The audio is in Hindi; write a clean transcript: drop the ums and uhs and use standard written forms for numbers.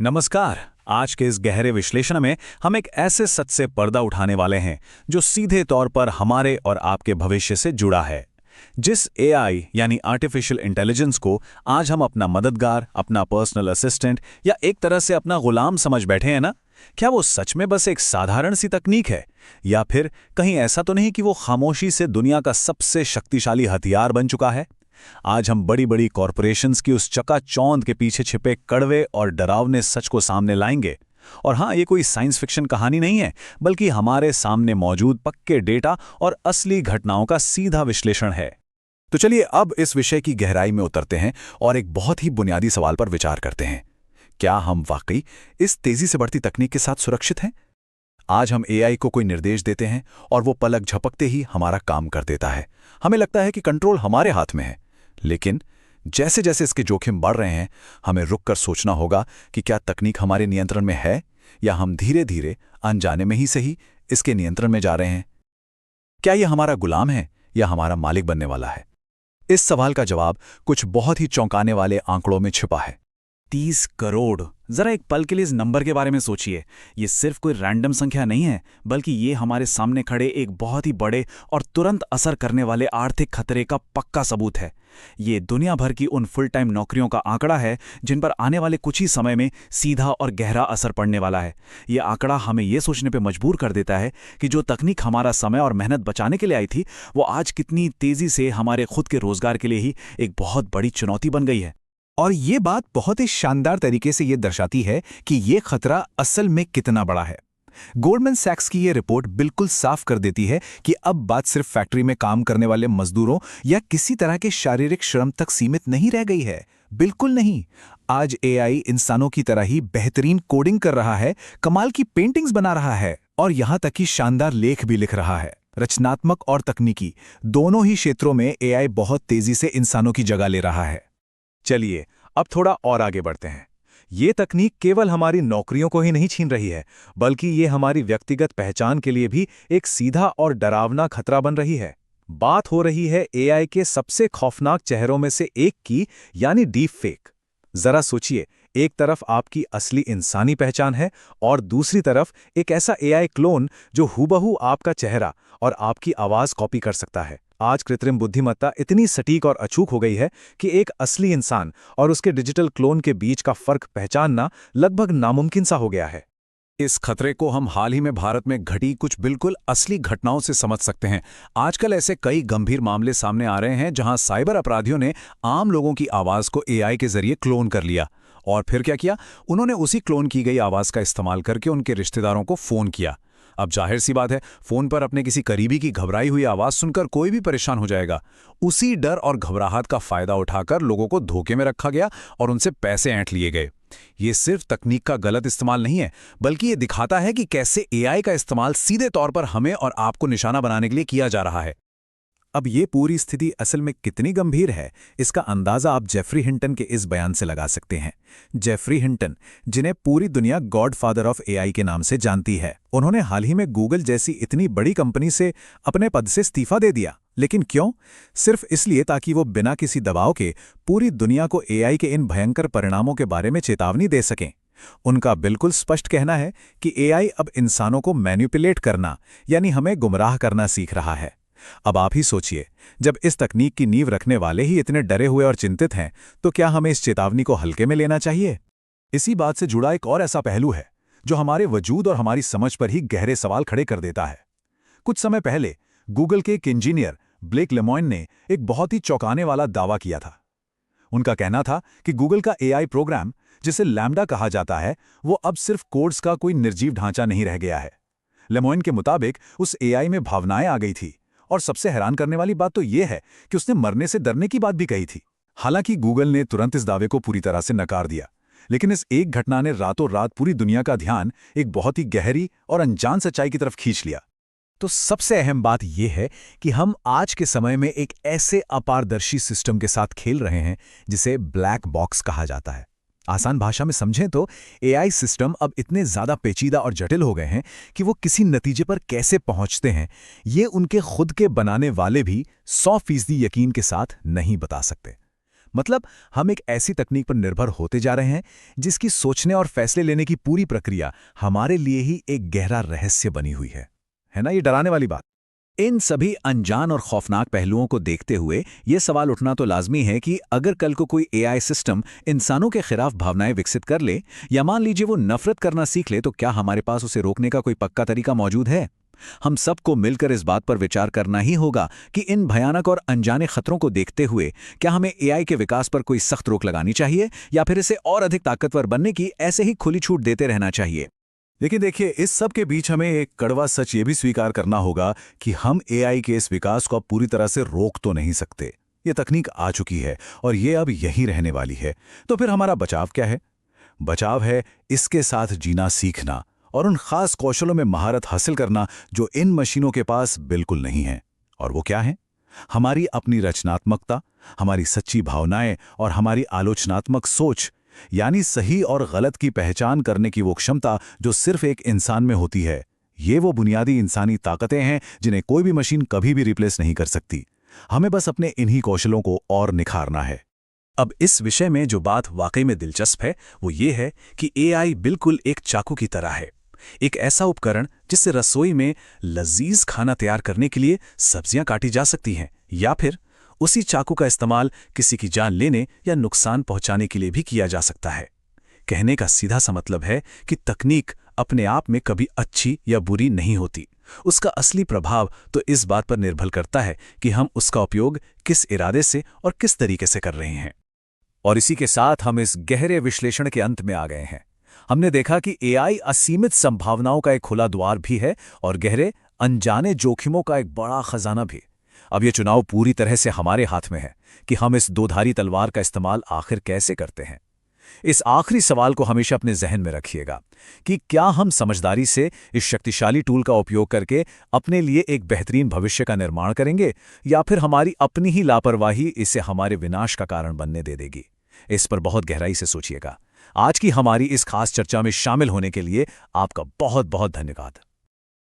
नमस्कार। आज के इस गहरे विश्लेषण में हम एक ऐसे सच से पर्दा उठाने वाले हैं जो सीधे तौर पर हमारे और आपके भविष्य से जुड़ा है। जिस एआई यानी आर्टिफिशियल इंटेलिजेंस को आज हम अपना मददगार, अपना पर्सनल असिस्टेंट या एक तरह से अपना गुलाम समझ बैठे हैं ना, क्या वो सच में बस एक साधारण सी तकनीक है, या फिर कहीं ऐसा तो नहीं कि वो खामोशी से दुनिया का सबसे शक्तिशाली हथियार बन चुका है। आज हम बड़ी बड़ी कॉरपोरेशंस की उस चकाचौंध के पीछे छिपे कड़वे और डरावने सच को सामने लाएंगे। और हाँ, ये कोई साइंस फिक्शन कहानी नहीं है, बल्कि हमारे सामने मौजूद पक्के डेटा और असली घटनाओं का सीधा विश्लेषण है। तो चलिए अब इस विषय की गहराई में उतरते हैं और एक बहुत ही बुनियादी सवाल पर विचार करते हैं। क्या हम वाकई इस तेजी से बढ़ती तकनीक के साथ सुरक्षित हैं? आज हम एआई को कोई निर्देश देते हैं और वो पलक झपकते ही हमारा काम कर देता है। हमें लगता है कि कंट्रोल हमारे हाथ में है, लेकिन जैसे जैसे इसके जोखिम बढ़ रहे हैं, हमें रुककर सोचना होगा कि क्या तकनीक हमारे नियंत्रण में है, या हम धीरे धीरे अनजाने में ही सही इसके नियंत्रण में जा रहे हैं। क्या यह हमारा गुलाम है या हमारा मालिक बनने वाला है? इस सवाल का जवाब कुछ बहुत ही चौंकाने वाले आंकड़ों में छिपा है। 30 करोड़। जरा एक पल के लिए इस नंबर के बारे में सोचिए। ये सिर्फ कोई रैंडम संख्या नहीं है, बल्कि ये हमारे सामने खड़े एक बहुत ही बड़े और तुरंत असर करने वाले आर्थिक खतरे का पक्का सबूत है। ये दुनिया भर की उन फुल टाइम नौकरियों का आंकड़ा है जिन पर आने वाले कुछ ही समय में सीधा और गहरा असर पड़ने वाला है। ये आंकड़ा हमें ये सोचने पर मजबूर कर देता है कि जो तकनीक हमारा समय और मेहनत बचाने के लिए आई थी, वो आज कितनी तेजी से हमारे खुद के रोजगार के लिए ही एक बहुत बड़ी चुनौती बन गई है। और ये बात बहुत ही शानदार तरीके से ये दर्शाती है कि ये खतरा असल में कितना बड़ा है। गोल्डमैन सैक्स की ये रिपोर्ट बिल्कुल साफ कर देती है कि अब बात सिर्फ फैक्ट्री में काम करने वाले मजदूरों या किसी तरह के शारीरिक श्रम तक सीमित नहीं रह गई है। बिल्कुल नहीं। आज एआई इंसानों की तरह ही बेहतरीन कोडिंग कर रहा है, कमाल की पेंटिंग्स बना रहा है और यहां तक कि शानदार लेख भी लिख रहा है। रचनात्मक और तकनीकी दोनों ही क्षेत्रों में एआई बहुत तेजी से इंसानों की जगह ले रहा है। चलिए अब थोड़ा और आगे बढ़ते हैं। ये तकनीक केवल हमारी नौकरियों को ही नहीं छीन रही है, बल्कि ये हमारी व्यक्तिगत पहचान के लिए भी एक सीधा और डरावना खतरा बन रही है। बात हो रही है एआई के सबसे खौफनाक चेहरों में से एक की, यानी डीप फेक। जरा सोचिए, एक तरफ आपकी असली इंसानी पहचान है और दूसरी तरफ एक ऐसा एआई क्लोन जो हूबहू आपका चेहरा और आपकी आवाज कॉपी कर सकता है। आज कृत्रिम बुद्धिमत्ता इतनी सटीक और अचूक हो गई है कि एक असली इंसान और उसके डिजिटल क्लोन के बीच का फर्क पहचानना लगभग नामुमकिन सा हो गया है। इस खतरे को हम हाल ही में भारत में घटी कुछ बिल्कुल असली घटनाओं से समझ सकते हैं। आजकल ऐसे कई गंभीर मामले सामने आ रहे हैं जहां साइबर अपराधियों ने आम लोगों की आवाज को एआई के जरिए क्लोन कर लिया और फिर क्या किया, उन्होंने उसी क्लोन की गई आवाज का इस्तेमाल करके उनके रिश्तेदारों को फोन किया। अब जाहिर सी बात है, फोन पर अपने किसी करीबी की घबराई हुई आवाज सुनकर कोई भी परेशान हो जाएगा। उसी डर और घबराहट का फायदा उठाकर लोगों को धोखे में रखा गया और उनसे पैसे ऐंठ लिए गए। ये सिर्फ तकनीक का गलत इस्तेमाल नहीं है, बल्कि ये दिखाता है कि कैसे एआई का इस्तेमाल सीधे तौर पर हमें और आपको निशाना बनाने के लिए किया जा रहा है। अब ये पूरी स्थिति असल में कितनी गंभीर है, इसका अंदाजा आप जेफरी हिंटन के इस बयान से लगा सकते हैं। जेफरी हिंटन, जिन्हें पूरी दुनिया गॉडफादर ऑफ एआई के नाम से जानती है, उन्होंने हाल ही में गूगल जैसी इतनी बड़ी कंपनी से अपने पद से इस्तीफा दे दिया। लेकिन क्यों? सिर्फ इसलिए ताकि वो बिना किसी दबाव के पूरी दुनिया को एआई के इन भयंकर परिणामों के बारे में चेतावनी दे सकें। उनका बिल्कुल स्पष्ट कहना है कि एआई अब इंसानों को मैनिपुलेट करना, यानी हमें गुमराह करना सीख रहा है। अब आप ही सोचिए, जब इस तकनीक की नींव रखने वाले ही इतने डरे हुए और चिंतित हैं, तो क्या हमें इस चेतावनी को हल्के में लेना चाहिए? इसी बात से जुड़ा एक और ऐसा पहलू है जो हमारे वजूद और हमारी समझ पर ही गहरे सवाल खड़े कर देता है। कुछ समय पहले गूगल के एक इंजीनियर ब्लेक लेमॉइन ने एक बहुत ही चौंकाने वाला दावा किया था। उनका कहना था कि गूगल का एआई प्रोग्राम, जिसे लैम्डा कहा जाता है, वो अब सिर्फ कोड्स का कोई निर्जीव ढांचा नहीं रह गया है। लेमॉइन के मुताबिक उस एआई में भावनाएं आ गई थी, और सबसे हैरान करने वाली बात तो यह है कि उसने मरने से डरने की बात भी कही थी। हालांकि गूगल ने तुरंत इस दावे को पूरी तरह से नकार दिया, लेकिन इस एक घटना ने रातों रात पूरी दुनिया का ध्यान एक बहुत ही गहरी और अनजान सच्चाई की तरफ खींच लिया। तो सबसे अहम बात यह है कि हम आज के समय में एक ऐसे अपारदर्शी सिस्टम के साथ खेल रहे हैं जिसे ब्लैक बॉक्स कहा जाता है। आसान भाषा में समझें तो एआई सिस्टम अब इतने ज्यादा पेचीदा और जटिल हो गए हैं कि वो किसी नतीजे पर कैसे पहुंचते हैं, ये उनके खुद के बनाने वाले भी 100% यकीन के साथ नहीं बता सकते। मतलब हम एक ऐसी तकनीक पर निर्भर होते जा रहे हैं जिसकी सोचने और फैसले लेने की पूरी प्रक्रिया हमारे लिए ही एक गहरा रहस्य बनी हुई है ना? ये डराने वाली बात। इन सभी अनजान और खौफनाक पहलुओं को देखते हुए ये सवाल उठना तो लाजमी है कि अगर कल को कोई एआई सिस्टम इंसानों के खिलाफ भावनाएं विकसित कर ले, या मान लीजिए वो नफरत करना सीख ले, तो क्या हमारे पास उसे रोकने का कोई पक्का तरीका मौजूद है? हम सबको मिलकर इस बात पर विचार करना ही होगा कि इन भयानक और अनजाने खतरों को देखते हुए क्या हमें एआई के विकास पर कोई सख्त रोक लगानी चाहिए, या फिर इसे और अधिक ताकतवर बनने की ऐसे ही खुली छूट देते रहना चाहिए? लेकिन देखिए, इस सब के बीच हमें एक कड़वा सच ये भी स्वीकार करना होगा कि हम एआई के इस विकास को अब पूरी तरह से रोक तो नहीं सकते। ये तकनीक आ चुकी है और ये अब यहीं रहने वाली है। तो फिर हमारा बचाव क्या है? बचाव है इसके साथ जीना सीखना और उन खास कौशलों में महारत हासिल करना जो इन मशीनों के पास बिल्कुल नहीं है। और वो क्या है? हमारी अपनी रचनात्मकता, हमारी सच्ची भावनाएं और हमारी आलोचनात्मक सोच, यानी सही और गलत की पहचान करने की वो क्षमता जो सिर्फ एक इंसान में होती है। ये वो बुनियादी इंसानी ताकतें हैं जिन्हें कोई भी मशीन कभी भी रिप्लेस नहीं कर सकती। हमें बस अपने इन्हीं कौशलों को और निखारना है। अब इस विषय में जो बात वाकई में दिलचस्प है वो ये है कि एआई बिल्कुल एक चाकू की तरह है, एक ऐसा उपकरण जिससे रसोई में लजीज खाना तैयार करने के लिए सब्जियां काटी जा सकती हैं, या फिर उसी चाकू का इस्तेमाल किसी की जान लेने या नुकसान पहुंचाने के लिए भी किया जा सकता है। कहने का सीधा सा मतलब है कि तकनीक अपने आप में कभी अच्छी या बुरी नहीं होती। उसका असली प्रभाव तो इस बात पर निर्भर करता है कि हम उसका उपयोग किस इरादे से और किस तरीके से कर रहे हैं। और इसी के साथ हम इस गहरे विश्लेषण के अंत में आ गए हैं। हमने देखा कि एआई असीमित संभावनाओं का एक खुला द्वार भी है और गहरे अनजाने जोखिमों का एक बड़ा खजाना भी। अब ये चुनाव पूरी तरह से हमारे हाथ में है कि हम इस दोधारी तलवार का इस्तेमाल आखिर कैसे करते हैं। इस आखिरी सवाल को हमेशा अपने जहन में रखिएगा कि क्या हम समझदारी से इस शक्तिशाली टूल का उपयोग करके अपने लिए एक बेहतरीन भविष्य का निर्माण करेंगे, या फिर हमारी अपनी ही लापरवाही इसे हमारे विनाश का कारण बनने दे देगी। इस पर बहुत गहराई से सोचिएगा। आज की हमारी इस खास चर्चा में शामिल होने के लिए आपका बहुत बहुत धन्यवाद।